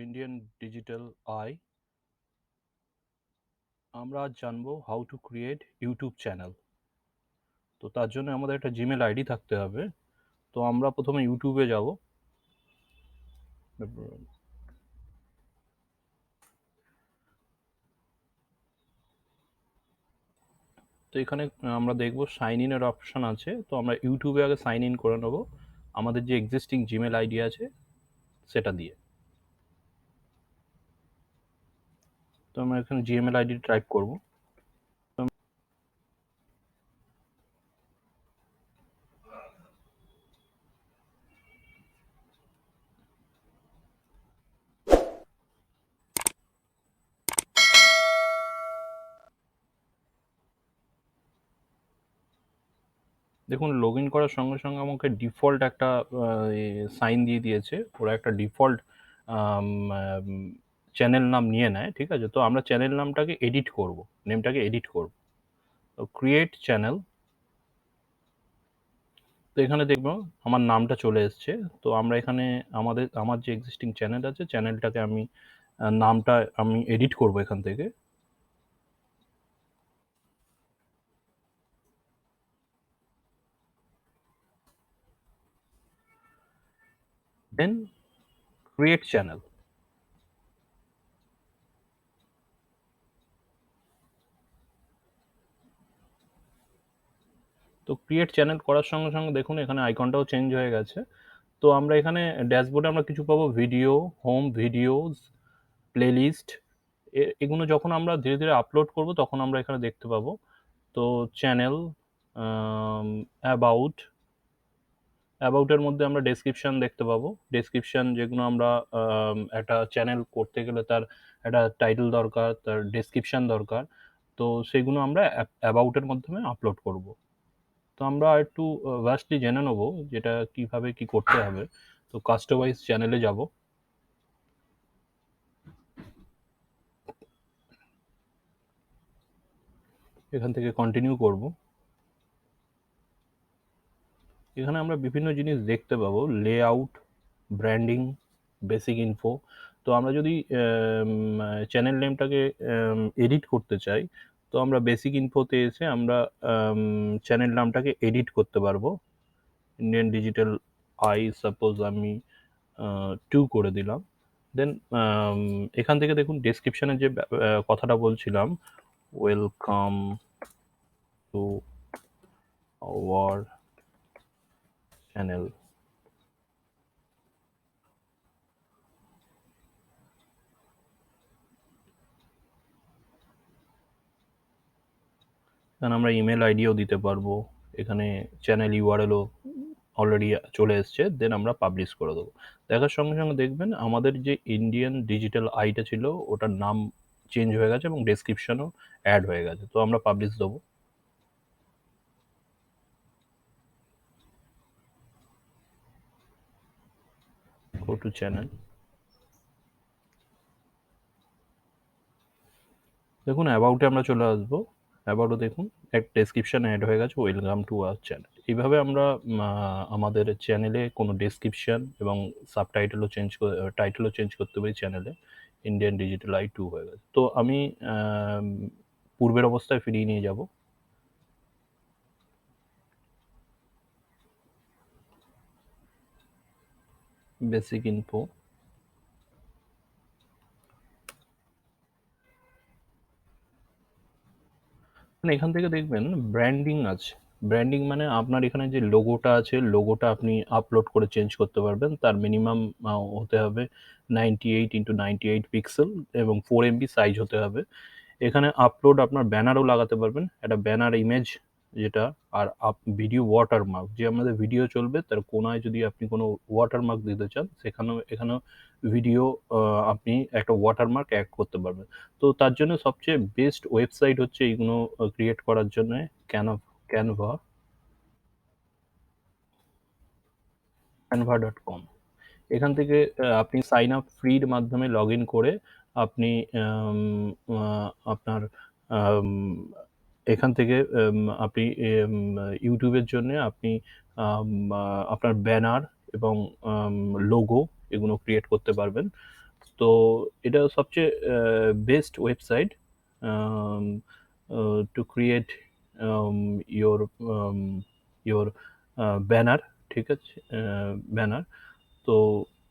Indian digital I. আমরা আজ জানবো how to create YouTube channel. তো তার জন্য আমাদের একটা জিমেল আইডি থাকতে হবে। তো আমরা প্রথমে ইউটিউবে যাব। তো এখানে আমরা দেখব সাইন ইনের অপশন আছে। তো আমরা ইউটিউবে আগে সাইন ইন করে নেব আমাদের যে এক্সিস্টিং জিমেল আইডি আছে সেটা দিয়ে। তো আমরা এখানে জিমেল আইডি টাইপ করব। দেখুন লগ ইন করার সঙ্গে সঙ্গে আমাকে ডিফল্ট একটা সাইন দিয়ে দিয়েছে। ওরা একটা ডিফল্ট চ্যানেল নাম নিয়ে নেয়, ঠিক আছে। তো আমরা চ্যানেল নামটাকে এডিট করব, নেমটাকে এডিট করব। তো ক্রিয়েট চ্যানেল। তো এখানে দেখবো আমার নামটা চলে এসছে। তো আমরা এখানে আমার যে এক্সিস্টিং চ্যানেল আছে চ্যানেলটাকে আমি নামটা আমি এডিট করব এখান থেকে। দেন ক্রিয়েট চ্যানেল। তো ক্রিয়েট চ্যানেল করার সঙ্গে সঙ্গে দেখুন এখানে আইকনটাও চেঞ্জ হয়ে গেছে। তো আমরা এখানে ড্যাশবোর্ডে আমরা কিছু পাবো, ভিডিও, হোম, ভিডিওস, প্লেলিস্ট। এগুলো যখন আমরা ধীরে ধীরে আপলোড করব তখন আমরা এখানে দেখতে পাবো। তো চ্যানেল, অ্যাবাউট, অ্যাবাউটের মধ্যে আমরা ডেসক্রিপশন দেখতে পাবো। ডেসক্রিপশন যেগুলো আমরা একটা চ্যানেল করতে গেলে তার একটা টাইটেল দরকার, তার ডেসক্রিপশন দরকার। তো সেগুলো আমরা অ্যাবাউটের মাধ্যমে আপলোড করব। তো আমরা একটু ভাস্টলি জেনে নেবো যেটা কিভাবে কি করতে হবে। তো কাস্টমাইজ চ্যানেলে যাব। এখান থেকে কন্টিনিউ করব। এখানে আমরা বিভিন্ন জিনিস দেখতে পাবো, লেআউট, ব্র্যান্ডিং, বেসিক ইনফো। তো আমরা যদি চ্যানেল নেমটাকে এডিট করতে চাই তো আমরা বেসিক ইনফোতে এসে আমরা চ্যানেল নামটাকে এডিট করতে পারবো। ইন্ডিয়ান ডিজিটাল আই, সাপোজ আমি 2 করে দিলাম। দেন এখান থেকে দেখুন ডেসক্রিপশনে যে কথাটা বলছিলাম, ওয়েলকাম টু আওয়ার চ্যানেল। এখানে আমরা ইমেল আইডিও দিতে পারবো। এখানে চ্যানেল ইউআরএলও অলরেডি চলে এসছে। দেন আমরা পাবলিশ করে দেবো। দেখার সঙ্গে সঙ্গে দেখবেন আমাদের যে ইন্ডিয়ান ডিজিটাল আইটা ছিল ওটার নাম চেঞ্জ হয়ে গেছে এবং ডেসক্রিপশনও অ্যাড হয়ে গেছে। তো আমরা পাবলিশ দেবো। Go to channel. দেখুন অ্যাবাউটে আমরা চলে আসবো। অ্যাবাউটে দেখুন এক ডেসক্রিপশন অ্যাড হয়ে গেছে, ওয়েলকাম টু আওয়ার চ্যানেল। এইভাবে আমরা আমাদের চ্যানেলে কোনো ডেসক্রিপশন এবং টাইটেলও চেঞ্জ করতে পারি চ্যানেলে। ইন্ডিয়ান ডিজিটাল আই 2 হয়ে গেছে। তো আমি আম, পূর্বের অবস্থায় ফিরিয়ে নিয়ে যাব। Basic info. মানে এখান থেকে দেখবেন ব্র্যান্ডিং আছে। ব্র্যান্ডিং মানে আপনার এখানে যে লোগোটা আছে লোগোটা আপনি আপলোড করে চেঞ্জ করতে পারবেন। তার মিনিমাম হতে হবে 98x98 পিক্সেল এবং 4 MB সাইজ হতে হবে। এখানে আপলোড আপনার ব্যানারও লাগাতে পারবেন, একটা ব্যানার ইমেজ যেটা। আর ভিডিও ওয়াটারমার্ক, যে আমাদের ভিডিও চলবে তার কোনায় যদি আপনি কোনো ওয়াটারমার্ক দিতে চান এখানেও ভিডিও আপনি একটা ওয়াটারমার্ক অ্যাড করতে পারবেন। তো তার জন্য সবচেয়ে বেস্ট ওয়েবসাইট হচ্ছে এইগুলো ক্রিয়েট করার জন্য ক্যানভা, ক্যানভা.com। এখান থেকে আপনি সাইন আপ ফ্রির মাধ্যমে লগ ইন করে আপনি আপনার আম, এখান থেকে আপনি ইউটিউবের জন্য আপনি আপনার ব্যানার এবং লোগো এগুলো ক্রিয়েট করতে পারবেন। তো এটা সবচেয়ে best website to create your your banner, ঠিক আছে, ব্যানার। তো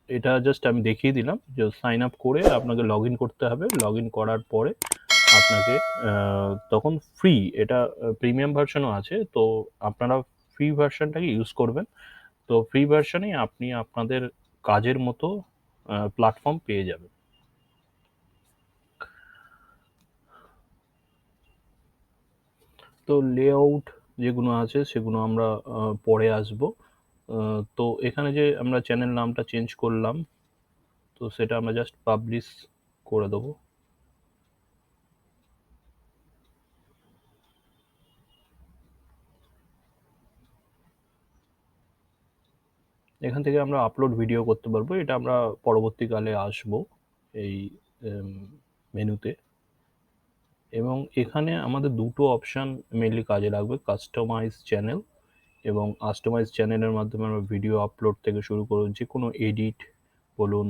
এটা জাস্ট আমি দেখিয়ে দিলাম যে সাইন আপ করে আপনাকে লগ ইন করতে হবে। লগ ইন করার পরে আপনাকে তখন ফ্রি, এটা প্রিমিয়াম ভার্সনও আছে, তো আপনারা ফ্রি ভার্সনটাকে ইউজ করবেন। তো ফ্রি ভার্সনে আপনি আপনাদের কাজের মতো প্ল্যাটফর্ম পেয়ে যাবেন। তো লেআউট যেগুলো আছে সেগুলো আমরা পরে আসবো। তো এখানে যে আমরা চ্যানেল নামটা চেঞ্জ করলাম, তো সেটা আমরা জাস্ট পাবলিশ করে দেবো। এখান থেকে আমরা আপলোড ভিডিও করতে পারবো, এটা আমরা পরবর্তীকালে আসবো এই মেনুতে। এবং এখানে আমাদের দুটো অপশান মেনলি কাজে লাগবে, কাস্টমাইজ চ্যানেল এবং কাস্টমাইজ চ্যানেলের মাধ্যমে আমরা ভিডিও আপলোড থেকে শুরু করে যে কোনো এডিট বলুন,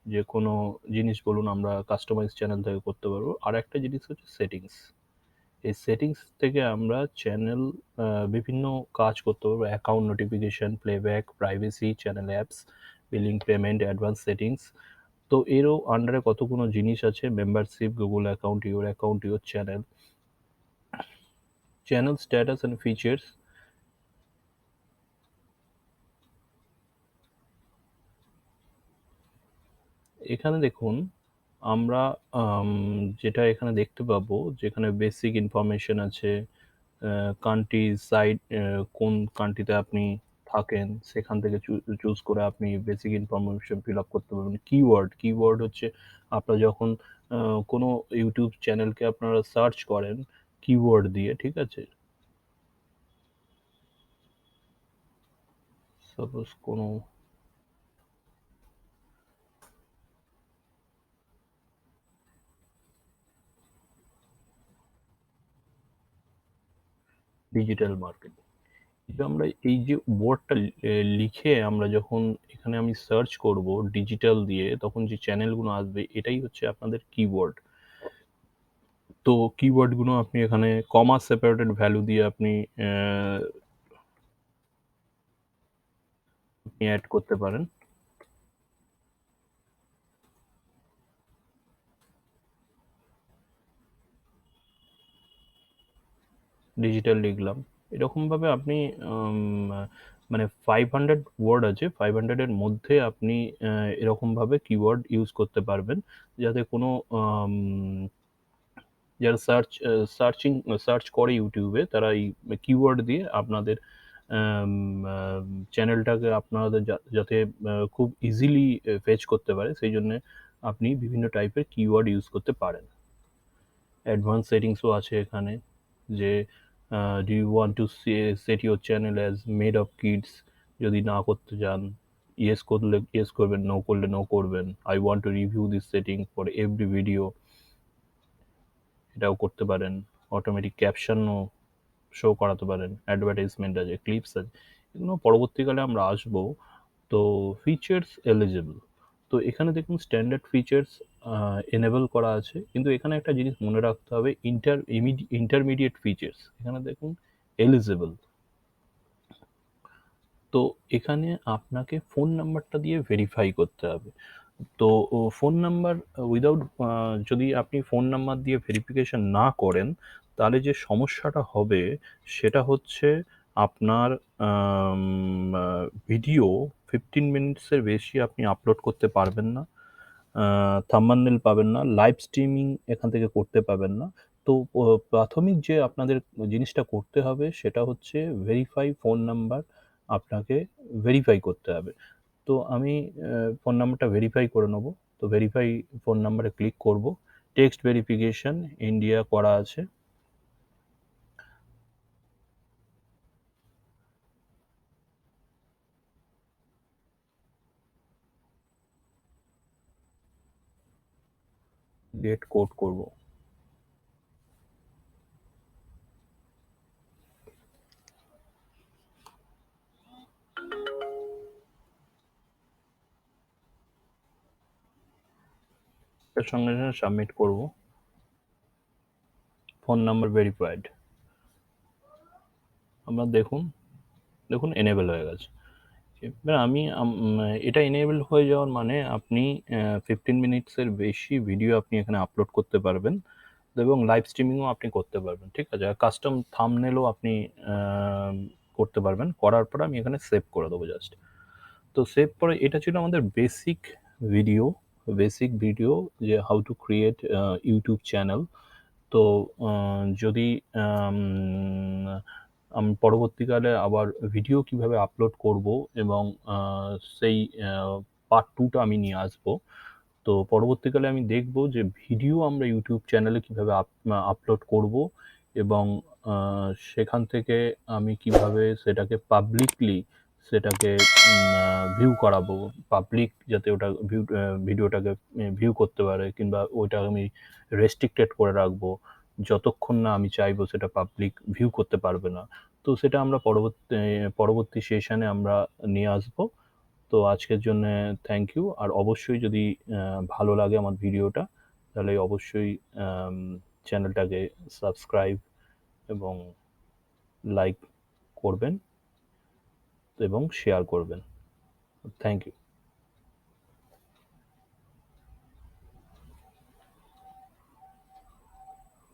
যে কোনো জিনিস বলুন, আমরা কাস্টমাইজ চ্যানেল থেকে করতে পারবো। আর একটা জিনিস হচ্ছে সেটিংস। এই সেটিংস থেকে আমরা চ্যানেল বিভিন্ন কাজ করতে পারবো, account notification, playback, privacy, channel apps, billing, payment, advance settings. তো এরও আন্ডারে কতগুলো জিনিস আছে, membership, Google account, your channel, channel status and features. এখানে দেখুন আমরা যেটা এখানে দেখতে পাবো, যেখানে বেসিক ইনফরমেশন আছে, কান্ট্রি সাইট, কোন কান্ট্রিতে আপনি থাকেন সেখান থেকে চুজ করে আপনি বেসিক ইনফরমেশন ফিল আপ করতে পারবেন। কিওয়ার্ড হচ্ছে আপনারা যখন কোনো ইউটিউব চ্যানেলকে আপনারা সার্চ করেন কিওয়ার্ড দিয়ে, ঠিক আছে, সাপোজ কোনো ডিজিটাল মার্কেটিং, এটা আমরা এই যে ওয়ার্ডটা লিখে আমরা যখন এখানে আমি সার্চ করব ডিজিটাল দিয়ে, তখন যে চ্যানেলগুলো আসবে এটাই হচ্ছে আপনাদের কিওয়ার্ড। তো কিওয়ার্ডগুলো আপনি এখানে কমা সেপারেটেড ভ্যালু দিয়ে আপনি অ্যাড করতে পারেন। ডিজিটাল লিখলাম, এরকমভাবে আপনি মানে 500 ওয়ার্ড আছে, 500-এর মধ্যে আপনি এরকমভাবে কিওয়ার্ড ইউজ করতে পারবেন, যাতে কোনো যারা সার্চ করে ইউটিউবে, তারা এই কিওয়ার্ড দিয়ে আপনাদের চ্যানেলটাকে আপনাদের যাতে খুব ইজিলি ফেচ করতে পারে, সেই জন্য আপনি বিভিন্ন টাইপের কিওয়ার্ড ইউজ করতে পারেন। অ্যাডভান্স সেটিংসও আছে এখানে, যে do you want to set your channel as made of kids, যদি না করতে চান ইয়েস করলে ইয়েস করবেন, নো করলে নো করবেন। I want to review this setting for every video, এটাও করতে পারেন। অটোমেটিক ক্যাপশনও শো করাতে পারেন, অ্যাডভার্টাইজমেন্ট আছে, ক্লিপস আছে, এগুলো পরবর্তীকালে আমরা আসবো। তো ফিচার্স এলিজিবল, তো এখানে দেখুন স্ট্যান্ডার্ড ফিচার্স এনেবল করা আছে, কিন্তু এখানে একটা জিনিস মনে রাখতে হবে, ইন্টারমিডিয়েট ফিচার্স এখানে দেখুন এলিজিবল। তো এখানে আপনাকে ফোন নাম্বারটা দিয়ে ভেরিফাই করতে হবে। তো ফোন নাম্বার উইদাউট, যদি আপনি ফোন নাম্বার দিয়ে ভেরিফিকেশন না করেন, তাহলে যে সমস্যাটা হবে সেটা হচ্ছে আপনার ভিডিও 15 মিনিটসের বেশি আপনি আপলোড করতে পারবেন না, থাম্বনেল পাবেন না, লাইভ স্ট্রিমিং এখান থেকে করতে পাবেন না। তো প্রাথমিক যে আপনাদের জিনিসটা করতে হবে সেটা হচ্ছে ভেরিফাই ফোন নাম্বার, আপনাকে ভেরিফাই করতে হবে। তো আমি ফোন নাম্বারটা ভেরিফাই করে নেবো। তো ভেরিফাই ফোন নাম্বারে ক্লিক করব, টেক্সট ভেরিফিকেশন ইন্ডিয়া করা আছে। গেট কোড করব। এর সঙ্গে সাবমিট করব। Phone number verified. আপনার দেখুন এনেবল হয়ে গেছে। এবার এটা এনেবল হয়ে যাওয়ার মানে আপনি 15 মিনিটসের বেশি ভিডিও আপনি এখানে আপলোড করতে পারবেন এবং লাইভ স্ট্রিমিংও আপনি করতে পারবেন, ঠিক আছে? আর কাস্টম থাম্বনেলও আপনি করতে পারবেন। করার পর আমি এখানে সেভ করে দেবো জাস্ট। তো সেভ করে এটা ছিল আমাদের বেসিক ভিডিও যে how to create YouTube channel. তো যদি আমি পরবর্তীকালে আবার ভিডিও কিভাবে আপলোড করব এবং সেই পার্ট 2টা আমি নিয়ে আসবো। তো পরবর্তীকালে আমি দেখব যে ভিডিও আমরা ইউটিউব চ্যানেলে কিভাবে আপলোড করব এবং সেখান থেকে আমি কিভাবে সেটাকে ভিউ করাবো, পাবলিক যাতে ওটা ভিডিওটাকে ভিউ করতে পারে, কিংবা ওইটা আমি রেস্ট্রিক্টেড করে রাখবো যতক্ষণ না আমি চাইবো সেটা পাবলিক ভিউ করতে পারবে না। তো সেটা আমরা পরবর্তী সেশনে আমরা নিয়ে আসবো। তো আজকের জন্য থ্যাংক ইউ। আর অবশ্যই যদি ভালো লাগে আমার ভিডিওটা, তাহলে অবশ্যই চ্যানেলটাকে সাবস্ক্রাইব এবং লাইক করবেন এবং শেয়ার করবেন। Thank you.